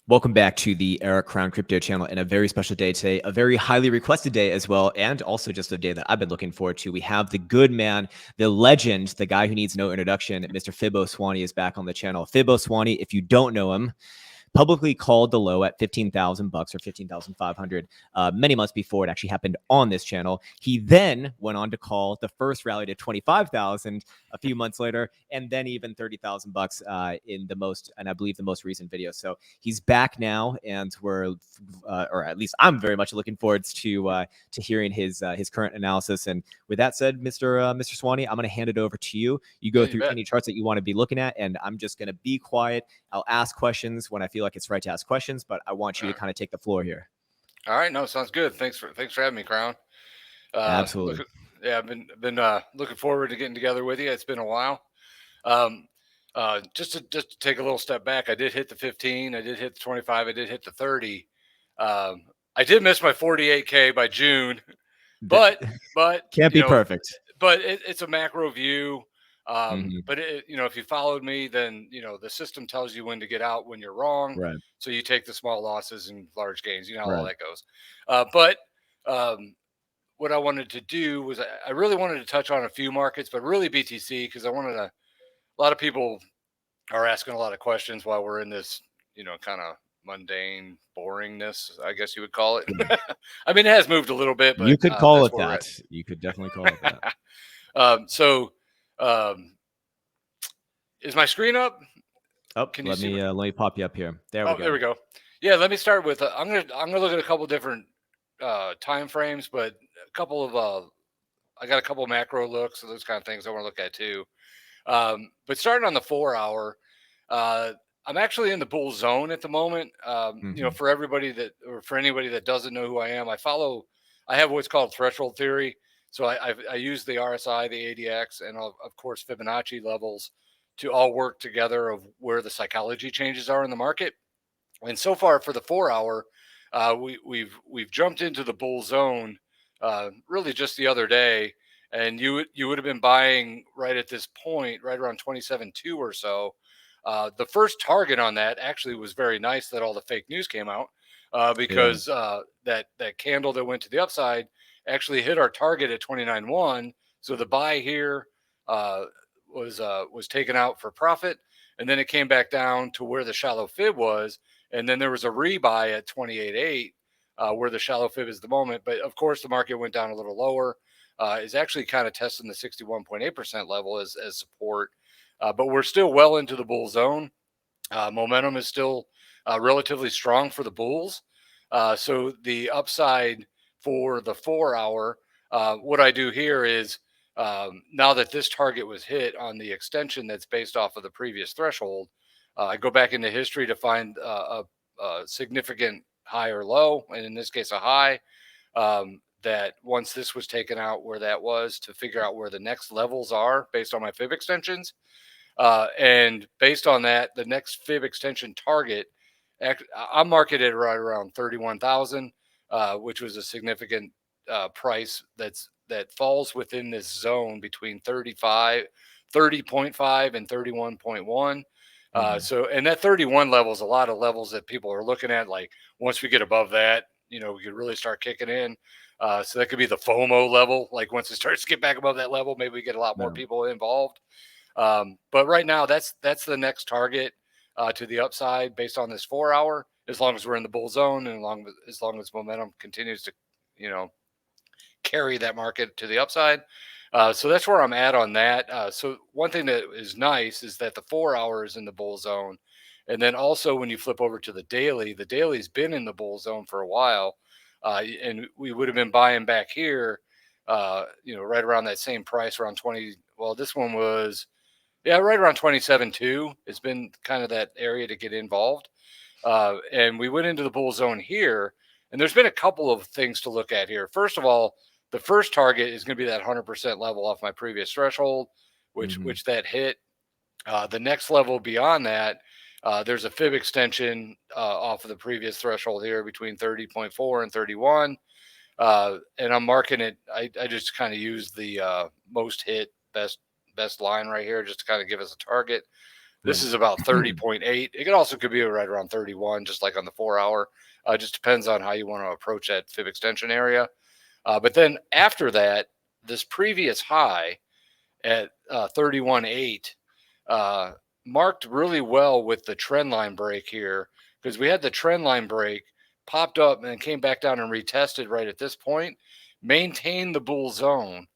Welcome back to the Eric Krown Crypto channel, and a very special day today, a very highly requested day as well, and also just a day that I've been looking forward to. We have the good man, the legend, the guy who needs no introduction, Mr. FiboSwanny is back on the channel. FiboSwanny, if you don't know him, publicly called the low at $15,000 or 15,500 many months before it actually happened on this channel. He then went on to call the first rally to 25,000 a few months later, and then even $30,000 in the most, and I believe the most recent video. So he's back now, and we're, or at least I'm very much looking forward to hearing his current analysis. And with that said, Mr. Swanny, I'm going to hand it over to you. You go through any charts that you want to be looking at, and I'm just going to be quiet. I'll ask questions when I feel like it's right to ask questions, but I want you to kind of take the floor here. All right, no, sounds good. Thanks for having me, Krown. Absolutely. I've been looking forward to getting together with you. It's been a while. Just to take a little step back, I did hit the 15, I did hit the 25, I did hit the 30. I did miss my 48K by June, but can't be perfect. But it's a macro view. But if you followed me, then the system tells you when to get out when you're wrong. Right. So you take the small losses and large gains. You know how all Right. that goes. What I wanted to do was I really wanted to touch on a few markets, but really BTC, because I wanted a lot of people are asking a lot of questions while we're in this, kind of mundane boringness, I guess you would call it. I mean, it has moved a little bit, but you could call it that. You could definitely call it that. Is my screen up? Oh, let me pop you up here. There we go. There we go. Yeah, let me start with I'm gonna look at a couple different time frames, but a couple of I got a couple macro looks, so those kind of things I want to look at too. But starting on the 4 hour, I'm actually in the bull zone at the moment. For everybody or for anybody that doesn't know who I am, I have what's called threshold theory. So I use the RSI, the ADX, and of course Fibonacci levels to all work together of where the psychology changes are in the market. And so far for the 4 hour, we've jumped into the bull zone really just the other day, and you would have been buying right at this point, right around 27.2 or so. The first target on that actually was very nice that all the fake news came out because that candle that went to the upside actually hit our target at 29.1. So the buy here was taken out for profit, and then it came back down to where the shallow fib was, and then there was a rebuy at 28.8 where the shallow fib is the moment. But of course the market went down a little lower, is actually kind of testing the 61.8% level as support, but we're still well into the bull zone. Momentum is still relatively strong for the bulls, so the upside for the 4 hour, what I do here is now that this target was hit on the extension that's based off of the previous threshold, I go back into history to find a significant high or low, and in this case a high, that once this was taken out where that was, to figure out where the next levels are based on my fib extensions. And based on that, the next fib extension target, I'm marketed right around 31,000, which was a significant price that falls within this zone between 30.5 and 31.1. So, and that 31 level is a lot of levels that people are looking at. Like once we get above that, we could really start kicking in. So that could be the FOMO level. Like once it starts to get back above that level, maybe we get a lot more people involved. But right now, that's the next target to the upside based on this 4 hour. As long as we're in the bull zone, and as long as momentum continues to, carry that market to the upside. So that's where I'm at on that. So one thing that is nice is that the 4 hour is in the bull zone. And then also when you flip over to the daily's been in the bull zone for a while. And we would have been buying back here, right around that same price, around 20. Well, this one was, right around 27.2. It's been kind of that area to get involved. And we went into the bull zone here. And there's been a couple of things to look at here. First of all, the first target is going to be that 100% level off my previous threshold, which that hit. The next level beyond that, there's a fib extension off of the previous threshold here between 30.4 and 31. And I'm marking it. I just kind of use the most hit best line right here just to kind of give us a target. This is about 30.8. It could be right around 31, just like on the 4 hour. Just depends on how you want to approach that fib extension area. But then after that, this previous high at 31.8 marked really well with the trend line break here, because we had the trend line break, popped up and came back down and retested right at this point, maintained the bull zone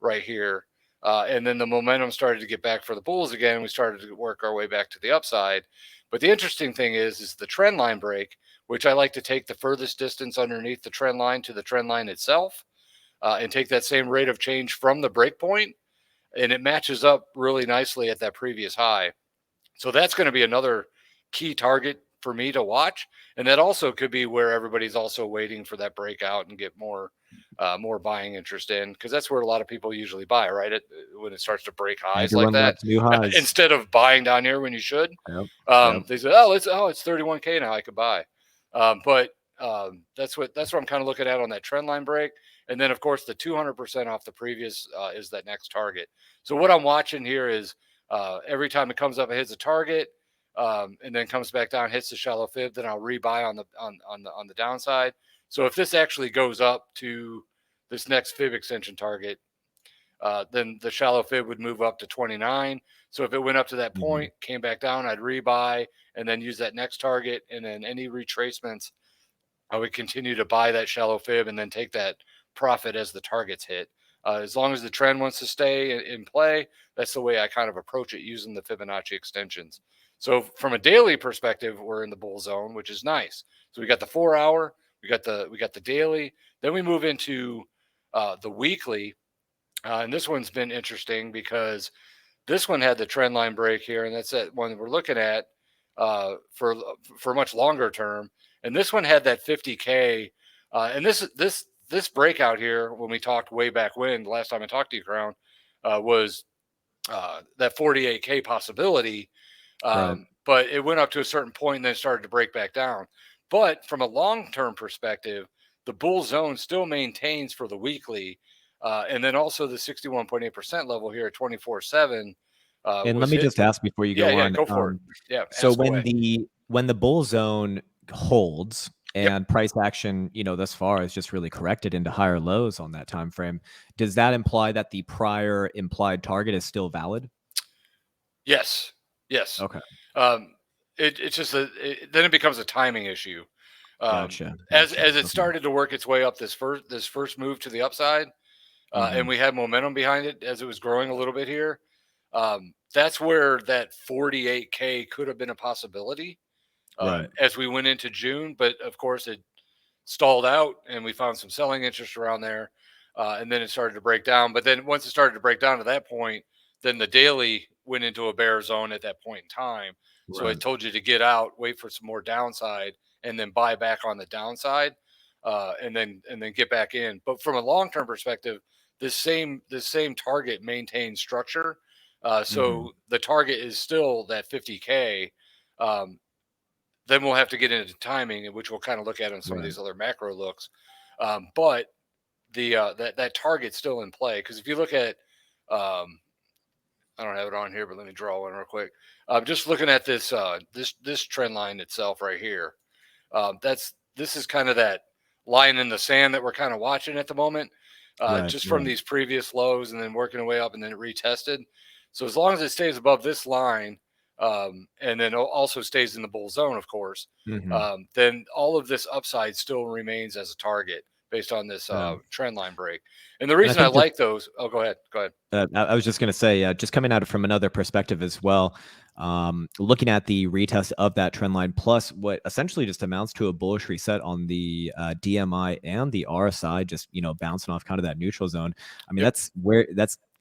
right here. And then the momentum started to get back for the bulls again. We started to work our way back to the upside. But the interesting thing is the trend line break, which I like to take the furthest distance underneath the trend line to the trend line itself, and take that same rate of change from the break point. And it matches up really nicely at that previous high. So that's going to be another key target for me to watch. And that also could be where everybody's also waiting for that breakout and get more buying interest in, because that's where a lot of people usually buy, right? When it starts to break highs like that, new highs. instead of buying down here when you should. They say, it's 31K now, I could buy. But that's what I'm kind of looking at on that trend line break. And then, of course, the 200% off the previous is that next target. So what I'm watching here is every time it comes up, it hits a target, and then comes back down, hits the shallow fib, then I'll rebuy on the downside. So if this actually goes up to this next fib extension target, then the shallow fib would move up to 29. So if it went up to that point, came back down, I'd rebuy and then use that next target. And then any retracements, I would continue to buy that shallow fib and then take that profit as the targets hit. As long as the trend wants to stay in play, that's the way I kind of approach it, using the Fibonacci extensions. So from a daily perspective, we're in the bull zone, which is nice. So we got the 4 hour, we got the daily, then we move into the weekly. And this one's been interesting because this one had the trend line break here, and that's that one we're looking at for much longer term. And this one had that 50K, and this breakout here, when we talked way back when, the last time I talked to you, Krown, was that 48K possibility. Right. But it went up to a certain point and then started to break back down. But from a long-term perspective, the bull zone still maintains for the weekly. And then also the 61.8% level here at 24/7. And let me just ask before you go on. Yeah, go for it. Yeah. So when the bull zone holds and price action, thus far has just really corrected into higher lows on that time frame, does that imply that the prior implied target is still valid? Yes. Okay. It's just then it becomes a timing issue. Gotcha. As it started to work its way up this first move to the upside, and we had momentum behind it as it was growing a little bit here. That's where that 48K could have been a possibility as we went into June. But of course, it stalled out and we found some selling interest around there. And then it started to break down. But then once it started to break down to that point, then the daily went into a bear zone at that point in time. So I told you to get out, wait for some more downside, and then buy back on the downside, and then get back in. But from a long-term perspective, this same target maintains structure. So the target is still that 50K. Then we'll have to get into timing, which we'll kind of look at in some of these other macro looks. But the that target's still in play, because if you look at I don't have it on here, but let me draw one real quick. Just looking at this this trend line itself right here. This is kind of that line in the sand that we're kind of watching at the moment, from these previous lows and then working our way up and then it retested. So as long as it stays above this line, and then also stays in the bull zone, of course, then all of this upside still remains as a target based on this trend line break. And the reason I like those, go ahead. I was just going to say, just coming at it from another perspective as well, looking at the retest of that trend line, plus what essentially just amounts to a bullish reset on the DMI and the RSI, just, bouncing off kind of that neutral zone. I mean, that's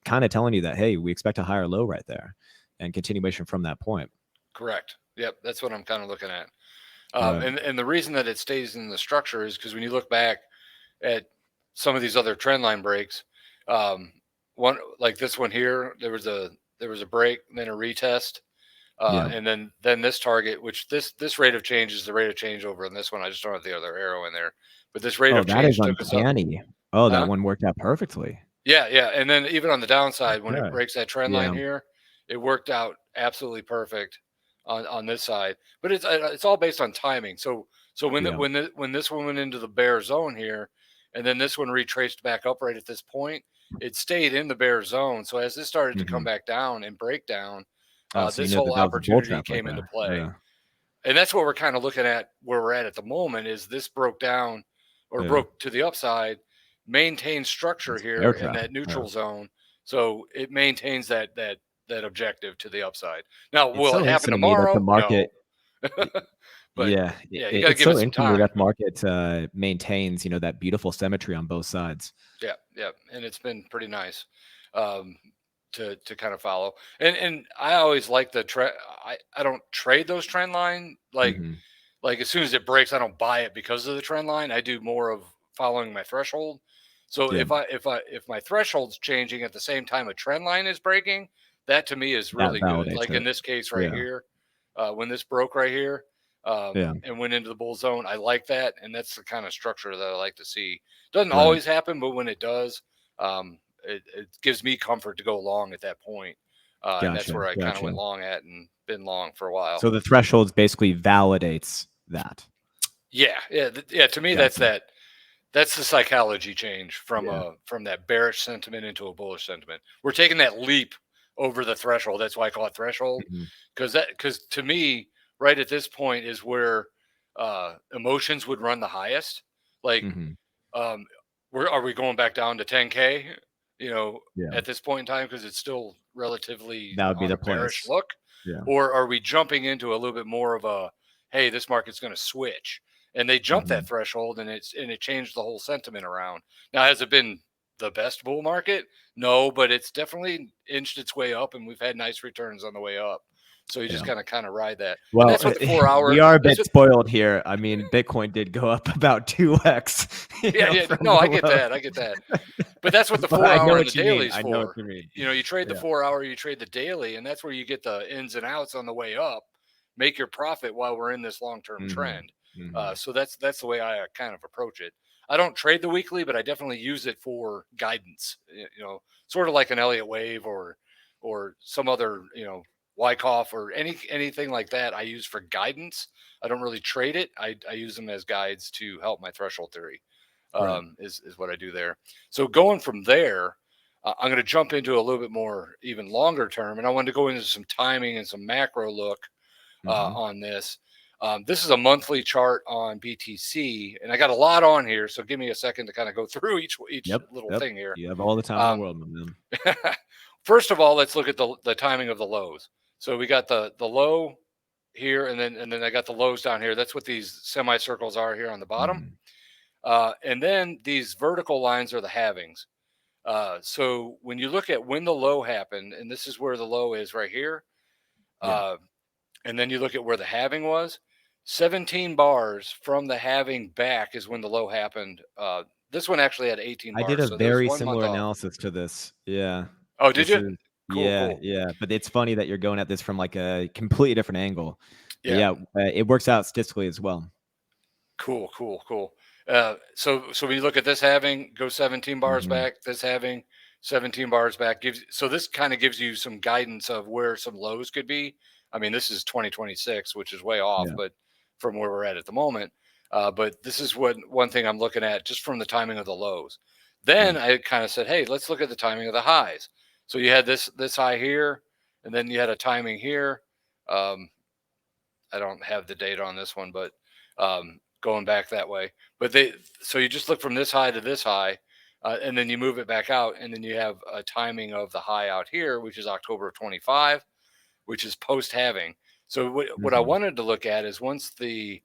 kind of telling you that, hey, we expect a higher low right there and continuation from that point. Correct. Yep. That's what I'm kind of looking at. And the reason that it stays in the structure is because when you look back at some of these other trend line breaks, one like this one here, there was a break, then a retest, and then this target, which this rate of change is the rate of change over in this one. I just don't have the other arrow in there, but this rate of change took us up. That one worked out perfectly. Yeah. And then even on the downside, when it breaks that trend line here, it worked out absolutely perfect on this side, but it's all based on timing. So when when this one went into the bear zone here, and then this one retraced back up right at this point, it stayed in the bear zone. So as this started to come back down and break down, So this that whole was a bull opportunity trap right came into there. play. Yeah. And that's what we're kind of looking at where we're at the moment is this broke down or broke to the upside, maintains structure here in that neutral zone. So it maintains that objective to the upside. Now, will it happen tomorrow? The market, no. But yeah, you got to it's give it so some interesting time. that market maintains, that beautiful symmetry on both sides. Yeah, yeah, and it's been pretty nice to kind of follow. And I always like the trend. I don't trade those trend line like as soon as it breaks, I don't buy it because of the trend line. I do more of following my threshold. So if my threshold's changing at the same time a trend line is breaking, that to me is really good. Like in this case right here, when this broke right here and went into the bull zone, I like that, and that's the kind of structure that I like to see. Doesn't always happen, but when it does, it gives me comfort to go long at that point. And that's where I kind of went long at and been long for a while. So the thresholds basically validates that. Yeah. To me, that's the psychology change from that bearish sentiment into a bullish sentiment. We're taking that leap over the threshold. That's why I call it threshold, because to me, right at this point is where emotions would run the highest. Like, are we going back down to 10K? At this point in time, because it's still relatively that would be on the a bearish place. look, or are we jumping into a little bit more of a, hey, this market's going to switch? And they jumped that threshold, and it changed the whole sentiment around. Now, has it been the best bull market? No, but it's definitely inched its way up, and we've had nice returns on the way up. So you just kind of ride that. Well, and that's what the 4 hour. We are a bit spoiled here. I mean, Bitcoin did go up about 2x. No, I get that. But that's what the 4 hour and the dailies for. I know what you mean. You trade the 4 hour, you trade the daily, and that's where you get the ins and outs on the way up. Make your profit while we're in this long-term trend. So that's the way I kind of approach it. I don't trade the weekly, but I definitely use it for guidance. Sort of like an Elliott wave or some other Wyckoff or anything like that. I use for guidance. I don't really trade it. I use them as guides to help my threshold theory. Is what I do there. So going from there, I'm going to jump into a little bit more even longer term, and I wanted to go into some timing and some macro look on this. This is a monthly chart on BTC, and I got a lot on here, so give me a second to kind of go through each little thing here. You have all the time in the world, man. First of all, let's look at the timing of the lows. So we got the low here, and then I got the lows down here. That's what these semicircles are here on the bottom. And then these vertical lines are the halvings. So when you look at when the low happened, and this is where the low is right here, and then you look at where the halving was, 17 bars from the halving back is when the low happened. This one actually had 18 bars. I did a very similar analysis to this. Yeah. Oh, did you? Cool. Yeah. But it's funny that you're going at this from like a completely different angle. Yeah. It works out statistically as well. Cool. So when you look at this halving, go 17 bars back, this halving, 17 bars back. So this kind of gives you some guidance of where some lows could be. I mean, this is 2026, which is way off, but from where we're at the moment. But this is one thing I'm looking at just from the timing of the lows. Then I kind of said, hey, let's look at the timing of the highs. So you had this high here, and then you had a timing here. I don't have the data on this one, but going back that way. But so you just look from this high to this high, and then you move it back out, and then you have a timing of the high out here, which is October of 25, which is post halving. So what I wanted to look at is once the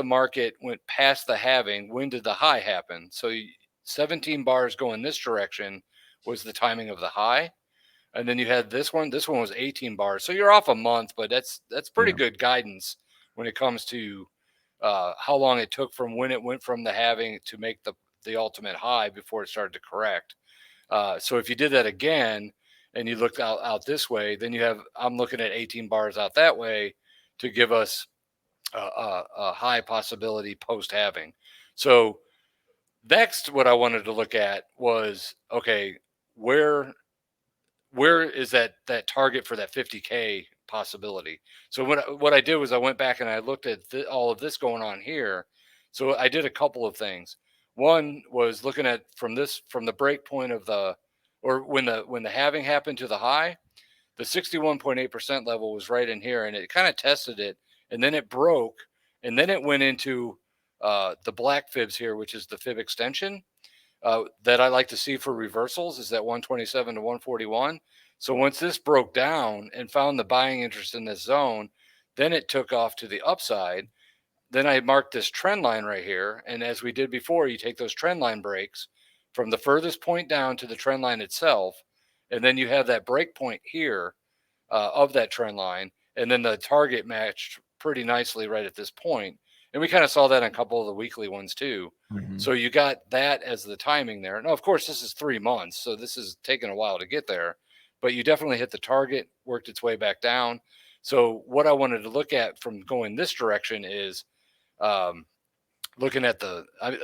market went past the halving, when did the high happen? So 17 bars going this direction was the timing of the high. And then you had this one. This one was 18 bars. So you're off a month, but that's pretty good guidance when it comes to how long it took from when it went from the halving to make the ultimate high before it started to correct. So if you did that again and you looked out this way, then I'm looking at 18 bars out that way to give us a high possibility post halving. So next, what I wanted to look at was, okay, where where is that target for that 50K possibility? So what I did was I went back and I looked at all of this going on here. So I did a couple of things. One was looking at from the break point of or when the halving happened to the high, the 61.8% level was right in here, and it kind of tested it, and then it broke, and then it went into the black fibs here, which is the fib extension that I like to see for reversals, is that 127 to 141. So once this broke down and found the buying interest in this zone, then it took off to the upside. Then I marked this trend line right here. And as we did before, you take those trend line breaks from the furthest point down to the trend line itself. And then you have that break point here of that trend line. And then the target matched pretty nicely right at this point. And we kind of saw that on a couple of the weekly ones too. So you got that as the timing there. Now, of course, this is 3 months, so this is taking a while to get there, but you definitely hit the target, worked its way back down. So what I wanted to look at from going this direction is looking at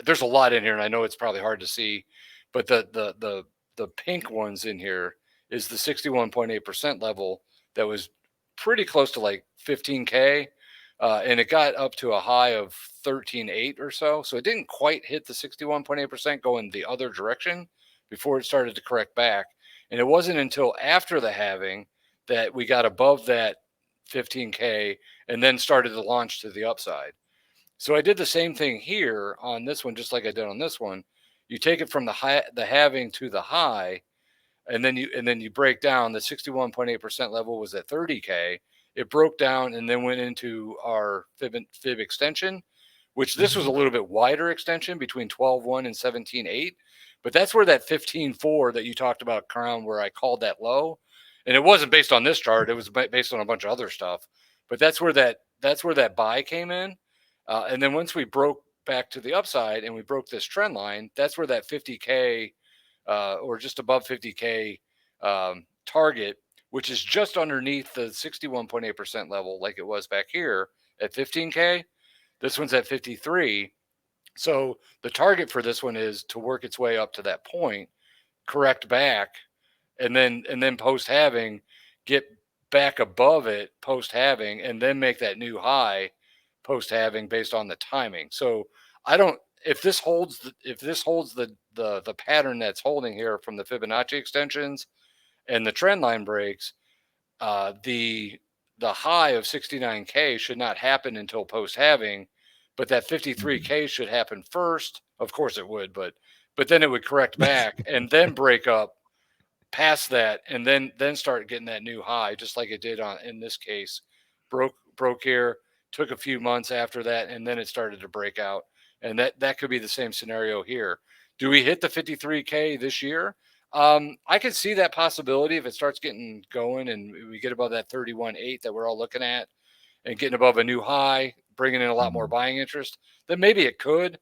there's a lot in here, and I know it's probably hard to see, but the pink ones in here is the 61.8% level that was pretty close to like 15K. And it got up to a high of 13.8 or so. So it didn't quite hit the 61.8% going the other direction before it started to correct back. And it wasn't until after the halving that we got above that 15K and then started to launch to the upside. So I did the same thing here on this one, just like I did on this one. You take it from the halving to the high, and then you break down. The 61.8% level was at 30K. It broke down and then went into our fib extension, which this was a little bit wider extension between 12.1 and 17.8. But that's where that 15.4 that you talked about, Krown, where I called that low, and it wasn't based on this chart. It was based on a bunch of other stuff. But that's where that buy came in. And then once we broke back to the upside and we broke this trend line, that's where that 50K or just above 50K target, which is just underneath the 61.8% level, like it was back here at 15K. This one's at 53. So the target for this one is to work its way up to that point, correct back, and then post halving, get back above it post halving, and then make that new high post halving based on the timing. So I don't, if this holds the pattern that's holding here from the Fibonacci extensions and the trend line breaks, the high of 69K should not happen until post halving, but that 53K should happen first. Of course it would, but then it would correct back and then break up past that, and then start getting that new high, just like it did in this case. Broke here, took a few months after that, and then it started to break out. And that could be the same scenario here. Do we hit the 53K this year? I could see that possibility if it starts getting going and we get above that 31.8 that we're all looking at and getting above a new high, bringing in a lot more buying interest. Then maybe it could,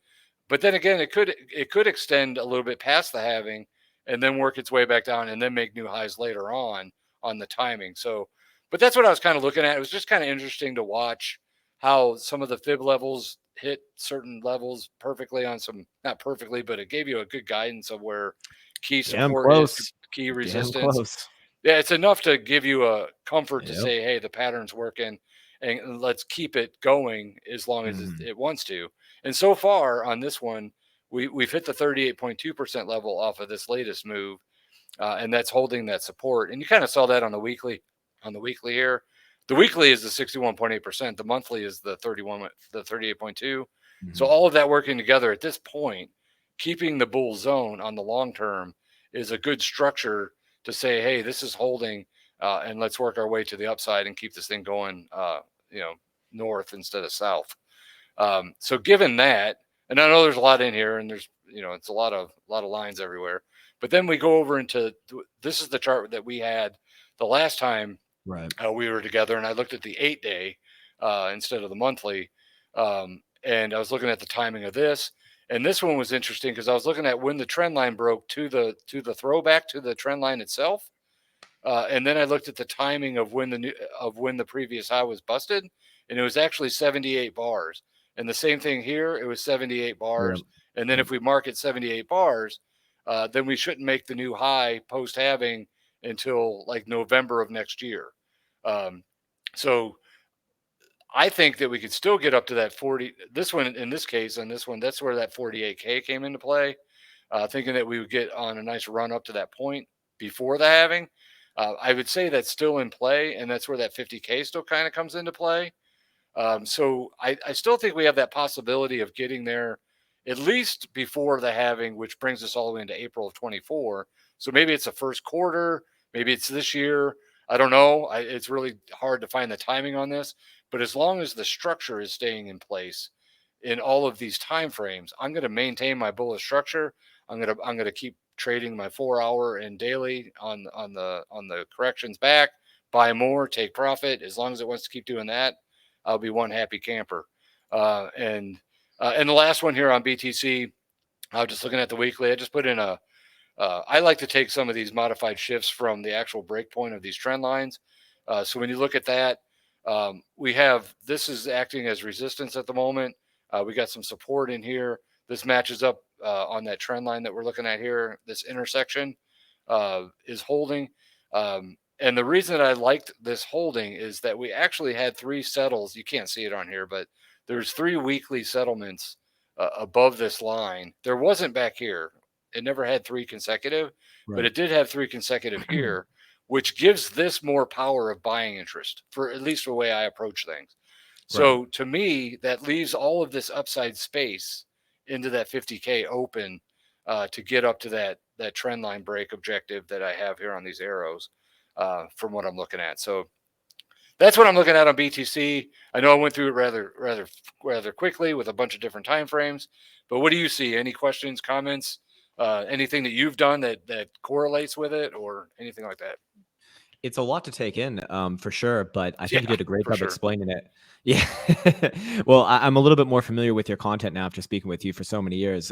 but then again, it could extend a little bit past the halving and then work its way back down and then make new highs later on the timing. So, but that's what I was kind of looking at. It was just kind of interesting to watch how some of the fib levels hit certain levels perfectly on some, not perfectly, but it gave you a good guidance of where key support is, key resistance. Yeah, it's enough to give you a comfort to say, hey, the pattern's working and let's keep it going as long as it wants to. And so far on this one, we've hit the 38.2% level off of this latest move, and that's holding that support. And you kind of saw that on the weekly here. The weekly is the 61.8%. The monthly is the 38.2. So all of that working together at this point, keeping the bull zone on the long term is a good structure to say, hey, this is holding, and let's work our way to the upside and keep this thing going, north instead of south. So given that, and I know there's a lot in here, and there's, it's a lot of lines everywhere. But then we go over into this is the chart that we had the last time we were together, and I looked at the 8-day instead of the monthly, and I was looking at the timing of this. And this one was interesting because I was looking at when the trend line broke to the throwback to the trend line itself, and then I looked at the timing of when the previous high was busted, and it was actually 78 bars. And the same thing here, it was 78 bars. Yeah. And then if we mark it 78 bars, then we shouldn't make the new high post halving until like November of next year. So I think that we could still get up to that 40. This one, in this case, on this one, that's where that 48K came into play. Thinking that we would get on a nice run up to that point before the halving. I would say that's still in play, and that's where that 50K still kind of comes into play. So I still think we have that possibility of getting there at least before the halving, which brings us all the way into April of 24. So maybe it's the first quarter, maybe it's this year. I don't know. It's really hard to find the timing on this, but as long as the structure is staying in place in all of these time frames, I'm going to maintain my bullish structure. I'm going to keep trading my 4-hour and daily on the corrections back, buy more, take profit. As long as it wants to keep doing that, I'll be one happy camper. And the last one here on BTC, I was just looking at the weekly. I just put in I like to take some of these modified shifts from the actual breakpoint of these trend lines. So when you look at that, we have, this is acting as resistance at the moment. We got some support in here. This matches up on that trend line that we're looking at here. This intersection is holding. And the reason that I liked this holding is that we actually had 3 settles. You can't see it on here, but there's 3 weekly settlements above this line. There wasn't back here. It never had 3 consecutive, but it did have 3 consecutive here, which gives this more power of buying interest, for at least the way I approach things. So to me, that leaves all of this upside space into that 50K open to get up to that trend line break objective that I have here on these arrows from what I'm looking at. So that's what I'm looking at on BTC. I know I went through it rather quickly with a bunch of different time frames, but what do you see? Any questions, comments, anything that you've done that correlates with it, or anything like that? It's a lot to take in, for sure, but I think you did a great job explaining it. Yeah. Well, I'm a little bit more familiar with your content now after speaking with you for so many years.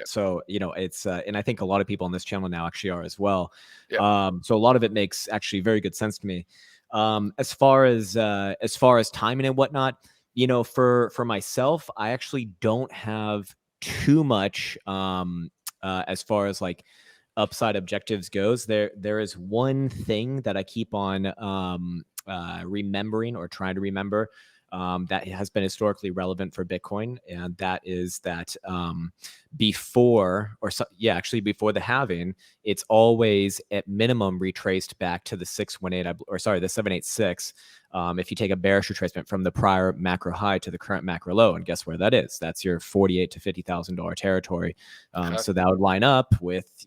So, it's, and I think a lot of people on this channel now actually are as well. So a lot of it makes actually very good sense to me. As far as timing and whatnot, for myself, I actually don't have too much, as far as like upside objectives goes. There is one thing that I keep on remembering or trying to remember, that has been historically relevant for Bitcoin, and that is that before the halving, it's always at minimum retraced back to the 618, the 786. If you take a bearish retracement from the prior macro high to the current macro low, and guess where that is? That's your $48,000 to $50,000 territory. So that would line up with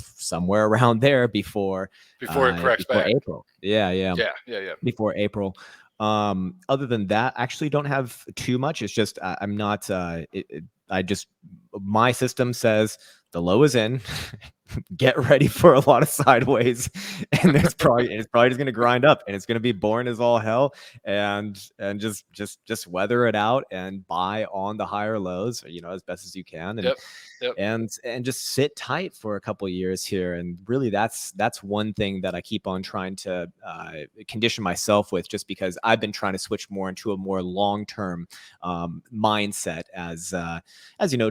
somewhere around there before it corrects before back. April. Yeah. Before April. Other than that, I actually don't have too much. It's just I'm not. My system says the low is in. Get ready for a lot of sideways, and it's probably just going to grind up, and it's going to be boring as all hell, and just weather it out and buy on the higher lows, as best as you can, and and just sit tight for a couple of years here. And really, that's one thing that I keep on trying to condition myself with, just because I've been trying to switch more into a more long-term mindset. As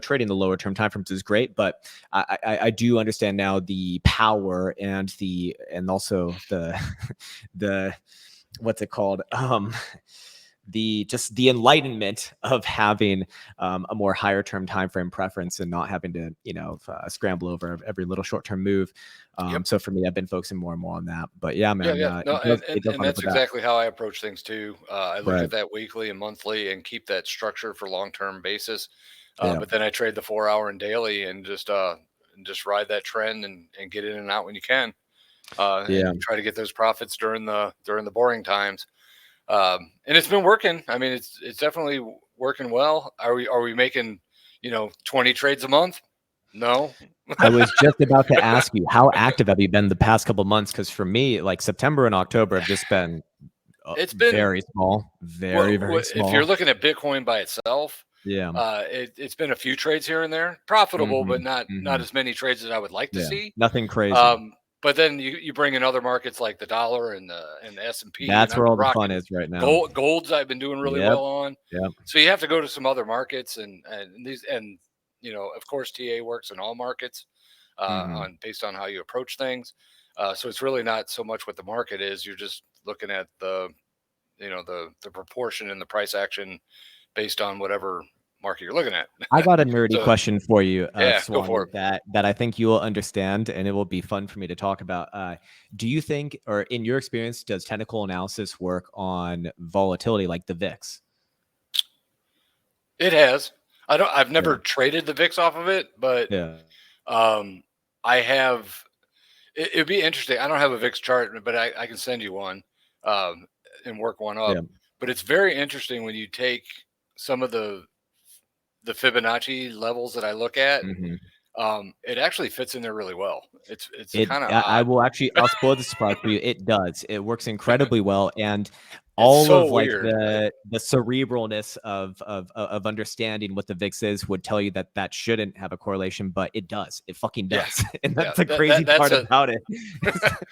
trading the lower term timeframes is great, but I do understand now the power and also the what's it called, the enlightenment of having a more higher term time frame preference, and not having to scramble over every little short term move. So for me, I've been focusing more and more on that. But yeah, man, and that's exactly how I approach things too. I look at that weekly and monthly and keep that structure for long term basis. But then I trade the 4-hour and daily, and just ride that trend and get in and out when you can. And try to get those profits during the boring times. And it's been working. I mean, it's definitely working well. Are we making 20 trades a month? No. I was just about to ask you, how active have you been the past couple of months? Because for me, like September and October have just been it's been very small, very small. If you're looking at Bitcoin by itself, it's been a few trades here and there, profitable, but not as many trades as I would like to see. Nothing crazy. But then you bring in other markets like the dollar and the S&P. That's where all the fun is right now. Golds I've been doing really well on. Yeah. So you have to go to some other markets, and of course TA works in all markets based on how you approach things. So it's really not so much what the market is. You're just looking at the proportion and the price action based on whatever market you're looking at. I got a nerdy So, question for you, yeah, go Swanny, for it. that I think you will understand, and it will be fun for me to talk about. Do you think, or in your experience, does technical analysis work on volatility like the VIX? It has. I've Yeah. never traded the VIX off of it, but Yeah. I have. It'd be interesting. I don't have a VIX chart, but I can send you one and work one up. Yeah. But it's very interesting when you take some of the Fibonacci levels that I look at. Mm-hmm. It actually fits in there really well. It's It kind of I odd. will actually I'll spoil the surprise for you. It does. It works incredibly well, and It's all so of like weird. the cerebralness of understanding what the VIX is would tell you that that shouldn't have a correlation, but it does. It fucking Yeah, does, and yeah. that's the crazy That's part a about it.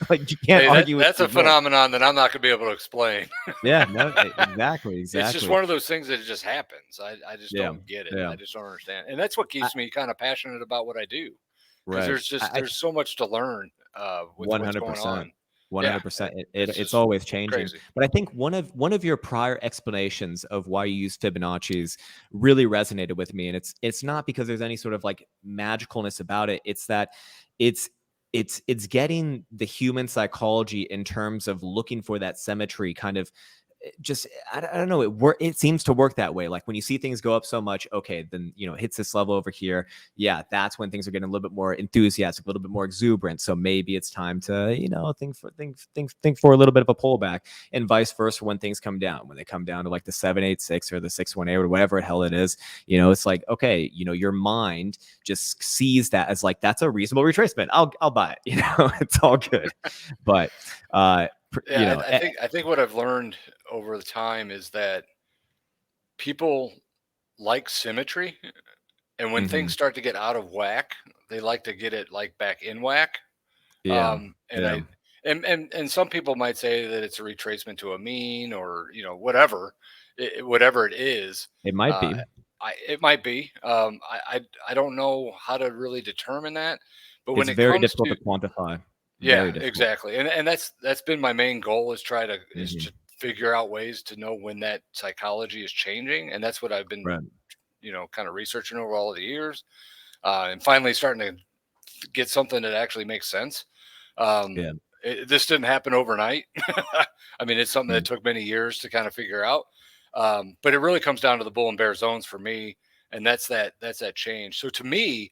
Like you can't hey, argue with that's the a result. phenomenon that I'm not gonna be able to explain. Yeah. No. Exactly. It's just Exactly. one of those things that it just happens. I just Yeah. don't get it. Yeah. I just don't understand, and that's what I, keeps me kind of passionate about what I do, because right. there's so much to learn with what's going 100%. on. Yeah, 100%. it's It's just always changing. crazy. But I think one of your prior explanations of why you use Fibonacci's really resonated with me. And it's not because there's any sort of like magicalness about it. It's that it's it's getting the human psychology in terms of looking for that symmetry kind of just I don't know, it seems to work that way. Like when you see things go up so much, okay, then it hits this level over here. Yeah, that's when things are getting a little bit more enthusiastic, a little bit more exuberant. So maybe it's time to think for a little bit of a pullback, and vice versa when things come down. When they come down to like the 786 or the 618 or whatever the hell it is, it's like, okay, your mind just sees that as like that's a reasonable retracement. I'll buy it. It's all good. But Yeah, I think what I've learned over the time is that people like symmetry, and when things mhm. start to get out of whack, they like to get it like back in whack. Yeah. And Yeah. and some people might say that it's a retracement to a mean, or whatever, whatever it is. It might Uh, be. it might be. I don't know how to really determine that, but when It's it very comes difficult to to quantify. yeah, Very difficult. exactly, and that's been my main goal, is Mhm. to figure out ways to know when that psychology is changing, and that's what I've been Right. kind of researching over all of the years, and finally starting to get something that actually makes sense. Um, Yeah. this didn't happen overnight. I mean, it's something that Mm. took many years to kind of figure out. But it really comes down to the bull and bear zones for me, and that's that change. So to me,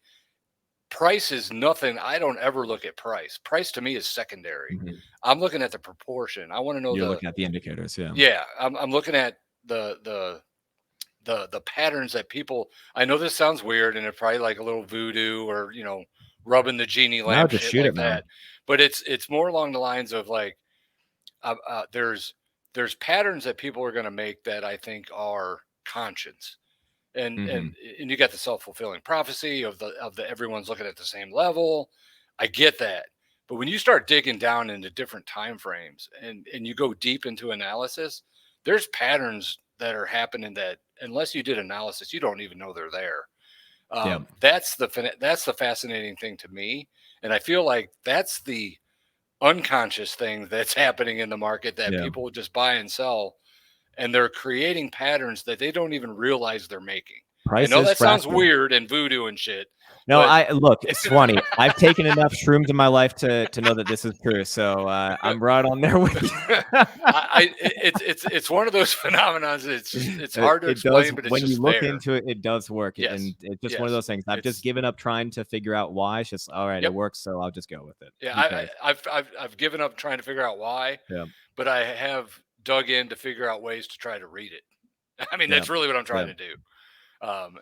price is nothing. I don't ever look at price. Price to me is secondary. Mhm. I'm looking at the proportion. I want to know You're looking at the indicators, yeah. yeah. I'm looking at the patterns that people. I know this sounds weird, and it's probably like a little voodoo, or rubbing the genie No, lamp just shit shoot it, like man. that. But it's more along the lines of like there's patterns that people are going to make that I think are conscious, and and Mhm. and you got the self-fulfilling prophecy of the everyone's looking at the same level. I get that, but when you start digging down into different time frames, and you go deep into analysis, there's patterns that are happening that unless you did analysis, you don't even know they're there. Yeah. That's the fascinating thing to me, and I feel like that's the unconscious thing that's happening in the market, that Yeah. people just buy and sell, and they're creating patterns that they don't even realize they're making. I Price know is that sounds fractal. weird and voodoo and shit, No, but I look, Swanee, I've taken enough shrooms in my life to know that this is true. So I'm right on there with you. it's one of those phenomenons. It's It, hard to it does explain, but it's when you just look there. into it, it does work. And Yes, it's just one of yes, those things. I've just it's given up trying to figure out why. It's just all right, it yep. works, so I'll just go with it. Yeah, Who cares? I've given up trying to figure out why, Yeah. but I have dug in to figure out ways to try to read it. I mean, Yeah. that's really what I'm Yeah. trying to do.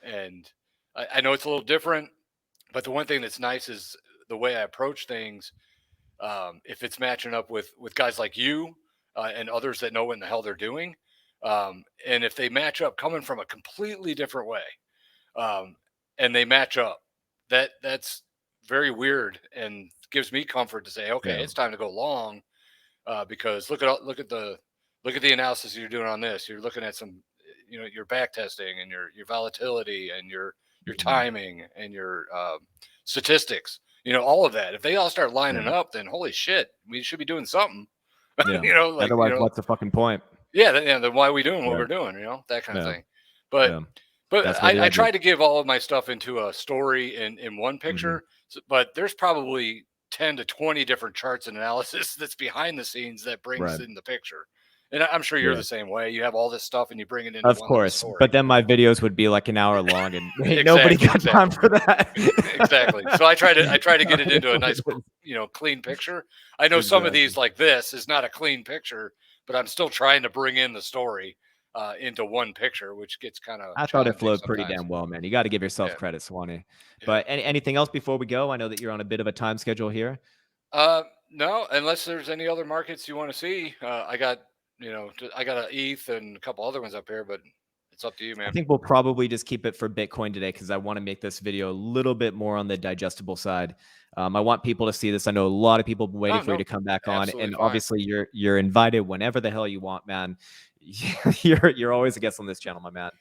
And I know it's a little different, but the one thing that's nice is the way I approach things. If it's matching up with guys like you and others that know what in the hell they're doing, and if they match up coming from a completely different way, um, and they match up, that's very weird and gives me comfort to say, okay, Yeah. it's time to go long, because look at the analysis you're doing on this. You're looking at some, your back testing and your volatility and your Mhm. timing and your statistics. all of that. If they all start lining up, then holy shit, we should be doing something. Yeah. Like, Otherwise, what's the fucking point? Yeah, then why are we doing what we're doing? That kind of thing. But I try to give all of my stuff into a story in one picture. But there's probably 10 to 20 different charts and analysis that's behind the scenes that brings in the picture. And I'm sure you're the same way. You have all this stuff and you bring it into one little story. But then my videos would be like an hour long, and nobody got time for that. Exactly. So I try to get it into a nice, clean picture. I know some of these, like this, is not a clean picture, but I'm still trying to bring in the story into one picture, which gets kind of. I thought it flowed pretty damn well, man. You got to give yourself credit, Swanny. But anything else before we go? I know that you're on a bit of a time schedule here. No, unless there's any other markets you want to see. I got an ETH and a couple other ones up here, but it's up to you, man. I think we'll probably just keep it for Bitcoin today because I want to make this video a little bit more on the digestible side. I want people to see this. I know a lot of people have been waiting for you to come back on, and obviously you're invited whenever the hell you want, man. You're always a guest on this channel, my man.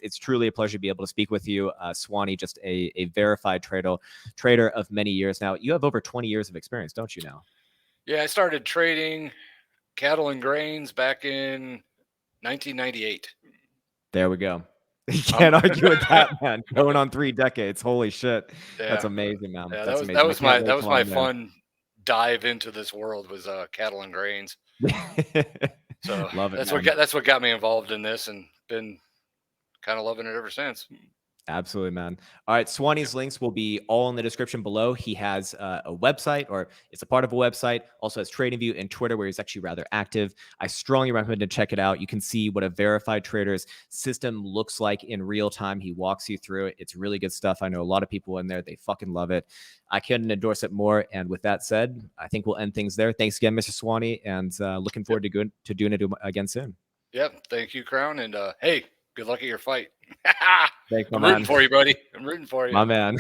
It's truly a pleasure to be able to speak with you, Swanny. Just a verified trader of many years now. You have over 20 years of experience, don't you now? Yeah, I started trading cattle and grains back in 1998. There we go. You can't argue with that, man. Going on 3 decades. Holy shit. Yeah. That's amazing, man. Yeah, that's amazing. That was my fun dive into this world, was cattle and grains. So love it. That's what got me involved in this, and been kind of loving it ever since. Absolutely, man. All right, Swanny's links will be all in the description below. He has a website, or it's a part of a website. Also has TradingView and Twitter, where he's actually rather active. I strongly recommend to check it out. You can see what a verified trader's system looks like in real time. He walks you through it. It's really good stuff. I know a lot of people in there. They fucking love it. I couldn't endorse it more. And with that said, I think we'll end things there. Thanks again, Mr. Swanny, and looking forward to doing it again soon. Yep. Thank you, Krown. And hey, good luck at your fight. Thanks, I'm rooting for you, buddy. I'm rooting for you. My man.